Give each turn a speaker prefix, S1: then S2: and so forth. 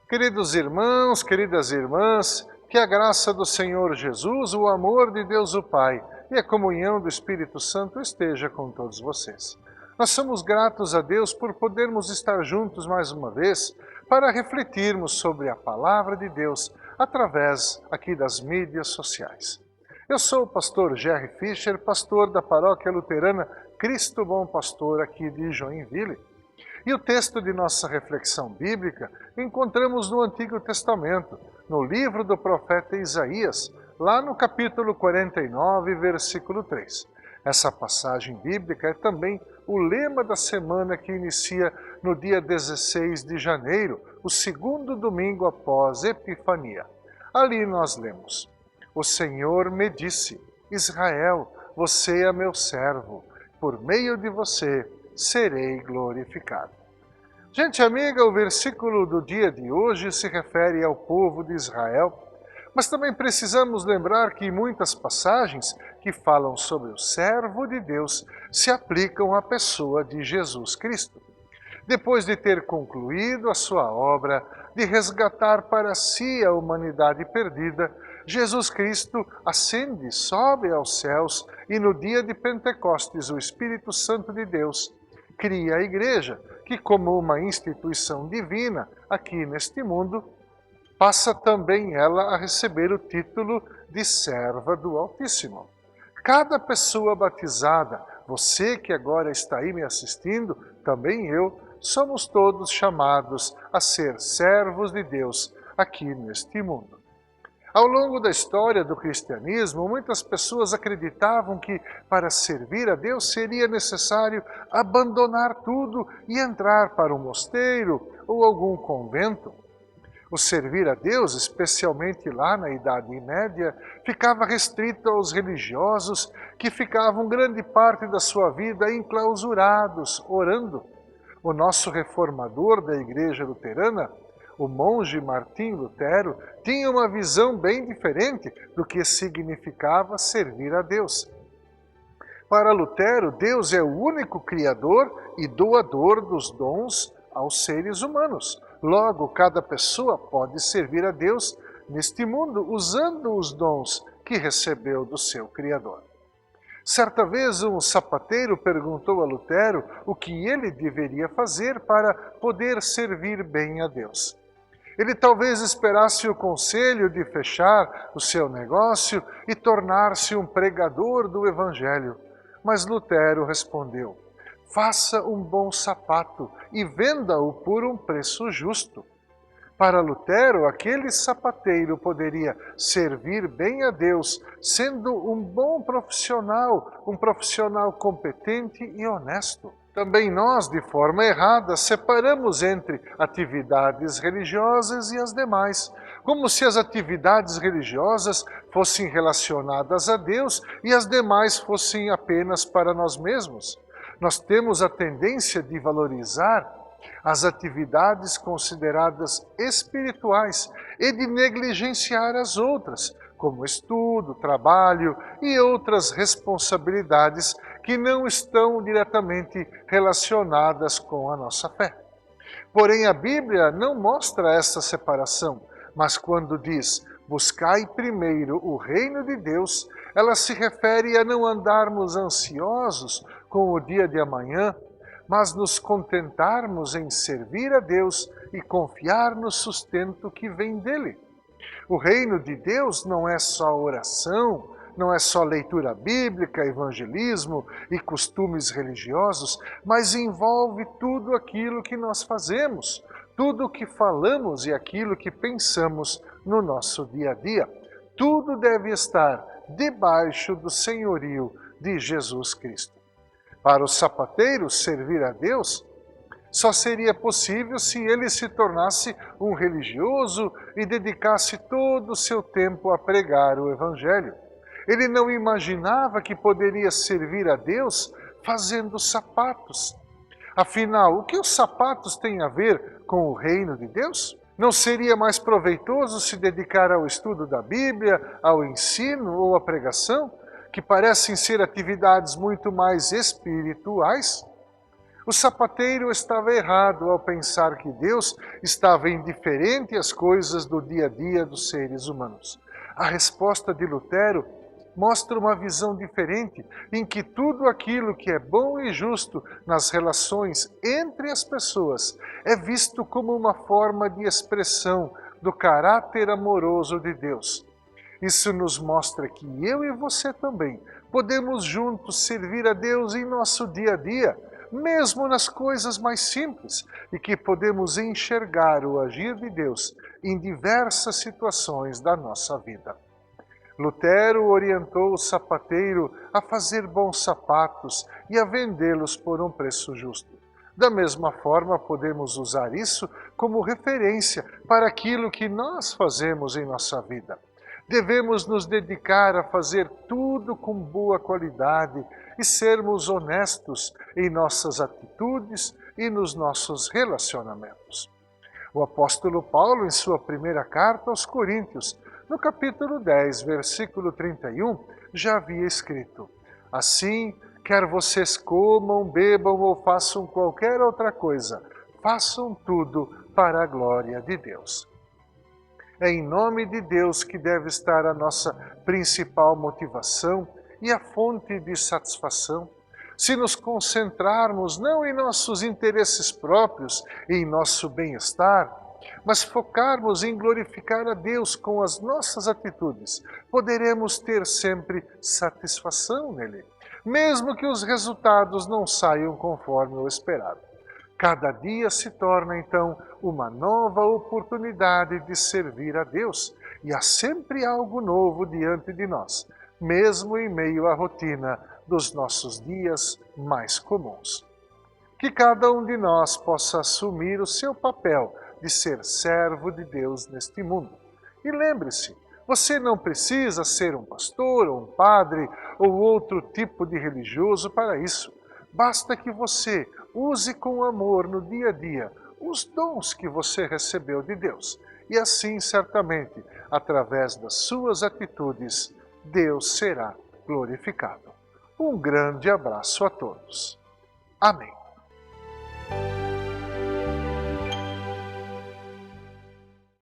S1: Queridos irmãos, queridas irmãs, que a graça do Senhor Jesus, o amor de Deus o Pai e a comunhão do Espírito Santo esteja com todos vocês. Nós somos gratos a Deus por podermos estar juntos mais uma vez para refletirmos sobre a Palavra de Deus através aqui das mídias sociais. Eu sou o pastor Jerry Fischer, pastor da Paróquia Luterana Cristo Bom Pastor aqui de Joinville. E o texto de nossa reflexão bíblica encontramos no Antigo Testamento, no livro do profeta Isaías, lá no capítulo 49, versículo 3. Essa passagem bíblica é também o lema da semana que inicia no dia 16 de janeiro, o segundo domingo após Epifania. Ali nós lemos: O Senhor me disse, Israel, você é meu servo, por meio de você serei glorificado. Gente amiga, o versículo do dia de hoje se refere ao povo de Israel, mas também precisamos lembrar que muitas passagens que falam sobre o servo de Deus se aplicam à pessoa de Jesus Cristo. Depois de ter concluído a sua obra de resgatar para si a humanidade perdida, Jesus Cristo ascende, sobe aos céus e no dia de Pentecostes o Espírito Santo de Deus cria a Igreja, que como uma instituição divina aqui neste mundo, passa também ela a receber o título de serva do Altíssimo. Cada pessoa batizada, você que agora está aí me assistindo, também eu, somos todos chamados a ser servos de Deus aqui neste mundo. Ao longo da história do cristianismo, muitas pessoas acreditavam que para servir a Deus seria necessário abandonar tudo e entrar para um mosteiro ou algum convento. O servir a Deus, especialmente lá na Idade Média, ficava restrito aos religiosos que ficavam grande parte da sua vida enclausurados, orando. O nosso reformador da Igreja Luterana, o monge Martim Lutero, tinha uma visão bem diferente do que significava servir a Deus. Para Lutero, Deus é o único criador e doador dos dons aos seres humanos. Logo, cada pessoa pode servir a Deus neste mundo usando os dons que recebeu do seu Criador. Certa vez, um sapateiro perguntou a Lutero o que ele deveria fazer para poder servir bem a Deus. Ele talvez esperasse o conselho de fechar o seu negócio e tornar-se um pregador do Evangelho. Mas Lutero respondeu: faça um bom sapato e venda-o por um preço justo. Para Lutero, aquele sapateiro poderia servir bem a Deus, sendo um bom profissional, um profissional competente e honesto. Também nós, de forma errada, separamos entre atividades religiosas e as demais, como se as atividades religiosas fossem relacionadas a Deus e as demais fossem apenas para nós mesmos. Nós temos a tendência de valorizar as atividades consideradas espirituais e de negligenciar as outras, como estudo, trabalho e outras responsabilidades que não estão diretamente relacionadas com a nossa fé. Porém, a Bíblia não mostra essa separação, mas quando diz: buscai primeiro o reino de Deus, ela se refere a não andarmos ansiosos com o dia de amanhã, mas nos contentarmos em servir a Deus e confiar no sustento que vem dele. O reino de Deus não é só oração, não é só leitura bíblica, evangelismo e costumes religiosos, mas envolve tudo aquilo que nós fazemos, tudo o que falamos e aquilo que pensamos no nosso dia a dia. Tudo deve estar debaixo do senhorio de Jesus Cristo. Para o sapateiro, servir a Deus só seria possível se ele se tornasse um religioso e dedicasse todo o seu tempo a pregar o Evangelho. Ele não imaginava que poderia servir a Deus fazendo sapatos. Afinal, o que os sapatos têm a ver com o reino de Deus? Não seria mais proveitoso se dedicar ao estudo da Bíblia, ao ensino ou à pregação, que parecem ser atividades muito mais espirituais? O sapateiro estava errado ao pensar que Deus estava indiferente às coisas do dia a dia dos seres humanos. A resposta de Lutero mostra uma visão diferente, em que tudo aquilo que é bom e justo nas relações entre as pessoas é visto como uma forma de expressão do caráter amoroso de Deus. Isso nos mostra que eu e você também podemos juntos servir a Deus em nosso dia a dia, mesmo nas coisas mais simples, e que podemos enxergar o agir de Deus em diversas situações da nossa vida. Lutero orientou o sapateiro a fazer bons sapatos e a vendê-los por um preço justo. Da mesma forma, podemos usar isso como referência para aquilo que nós fazemos em nossa vida. Devemos nos dedicar a fazer tudo com boa qualidade e sermos honestos em nossas atitudes e nos nossos relacionamentos. O apóstolo Paulo, em sua primeira carta aos Coríntios, no capítulo 10, versículo 31, já havia escrito: assim, quer vocês comam, bebam ou façam qualquer outra coisa, façam tudo para a glória de Deus. É em nome de Deus que deve estar a nossa principal motivação e a fonte de satisfação. Se nos concentrarmos não em nossos interesses próprios e em nosso bem-estar, mas focarmos em glorificar a Deus com as nossas atitudes, poderemos ter sempre satisfação nele, mesmo que os resultados não saiam conforme o esperado. Cada dia se torna, então, uma nova oportunidade de servir a Deus, e há sempre algo novo diante de nós, mesmo em meio à rotina dos nossos dias mais comuns. Que cada um de nós possa assumir o seu papel de ser servo de Deus neste mundo. E lembre-se, você não precisa ser um pastor, ou um padre, ou outro tipo de religioso para isso. Basta que você use com amor no dia a dia os dons que você recebeu de Deus. E assim, certamente, através das suas atitudes, Deus será glorificado. Um grande abraço a todos. Amém.